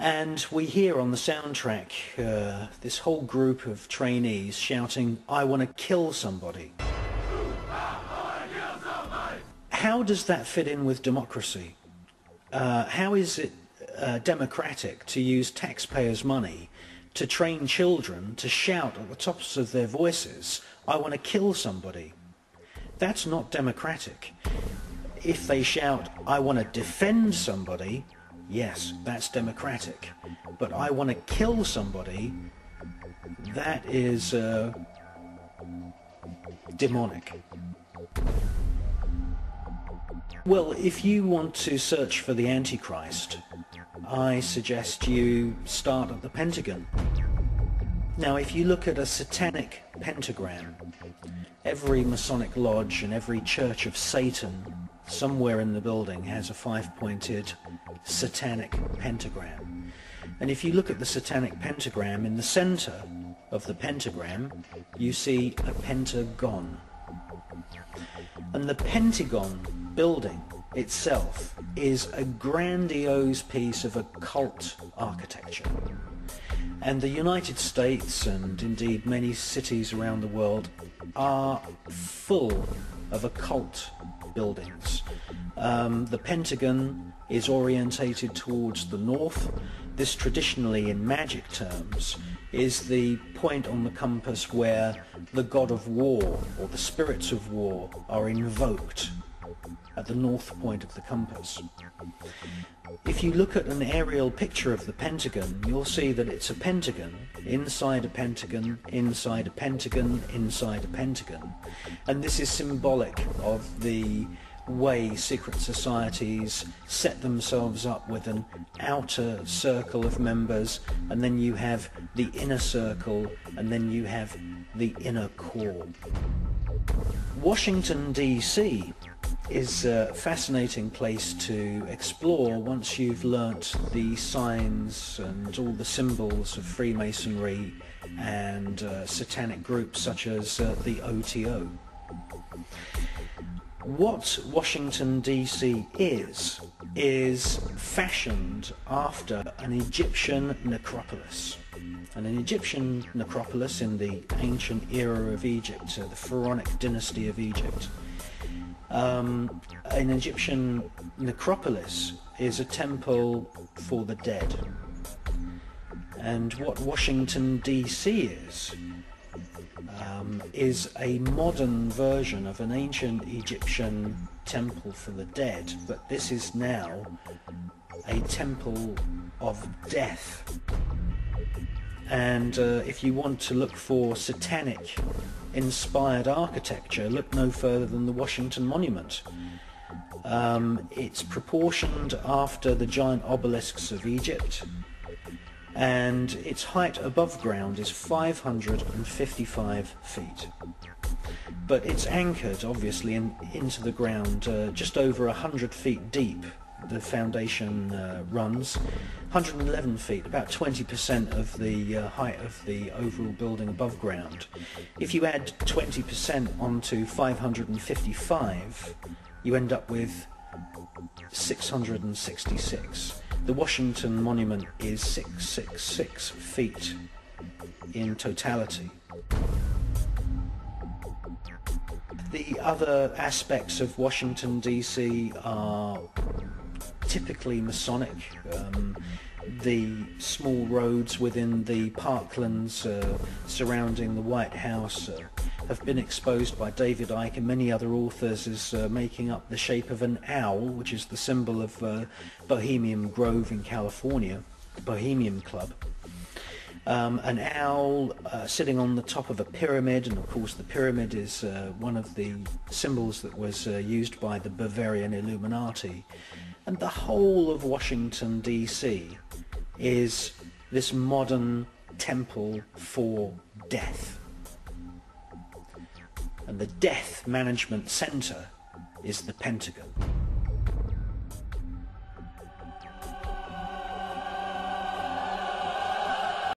And we hear on the soundtrack this whole group of trainees shouting, "I want to kill somebody." How does that fit in with democracy? How is it democratic to use taxpayers' money to train children to shout at the tops of their voices, "I want to kill somebody"? That's not democratic. If they shout, "I want to defend somebody," yes, that's democratic. But "I want to kill somebody," that is demonic. Well, if you want to search for the Antichrist, I suggest you start at the Pentagon. Now, if you look at a satanic pentagram, every Masonic lodge and every church of Satan somewhere in the building has a five-pointed satanic pentagram. And if you look at the satanic pentagram, in the center of the pentagram, you see a pentagon. And the Pentagon building itself is a grandiose piece of occult architecture. And the United States, and indeed many cities around the world, are full of occult buildings. The Pentagon is orientated towards the north. This, traditionally in magic terms, is the point on the compass where the god of war, or the spirits of war, are invoked, at the north point of the compass. If you look at an aerial picture of the Pentagon, you'll see that it's a pentagon, inside a pentagon, inside a pentagon, inside a pentagon. And this is symbolic of the way secret societies set themselves up with an outer circle of members, and then you have the inner circle, and then you have the inner core. Washington, D.C. is a fascinating place to explore once you've learnt the signs and all the symbols of Freemasonry and satanic groups such as the OTO. What Washington, D.C. is fashioned after an Egyptian necropolis. And an Egyptian necropolis in the ancient era of Egypt, the Pharaonic dynasty of Egypt. An Egyptian necropolis is a temple for the dead. And what Washington, D.C. is a modern version of an ancient Egyptian temple for the dead, but this is now a temple of death. And if you want to look for satanic inspired architecture, look no further than the Washington Monument. It's proportioned after the giant obelisks of Egypt, and its height above ground is 555 feet. But it's anchored, obviously, into the ground just over 100 feet deep. The foundation runs 111 feet, about 20% of the height of the overall building above ground. If you add 20% onto 555, you end up with 666. The Washington Monument is 666 feet in totality. The other aspects of Washington, D.C. are typically Masonic. The small roads within the parklands surrounding the White House have been exposed by David Icke and many other authors as making up the shape of an owl, which is the symbol of Bohemian Grove in California, the Bohemian Club. An owl sitting on the top of a pyramid, and of course the pyramid is one of the symbols that was used by the Bavarian Illuminati. And the whole of Washington, D.C. is this modern temple for death. And the death management center is the Pentagon.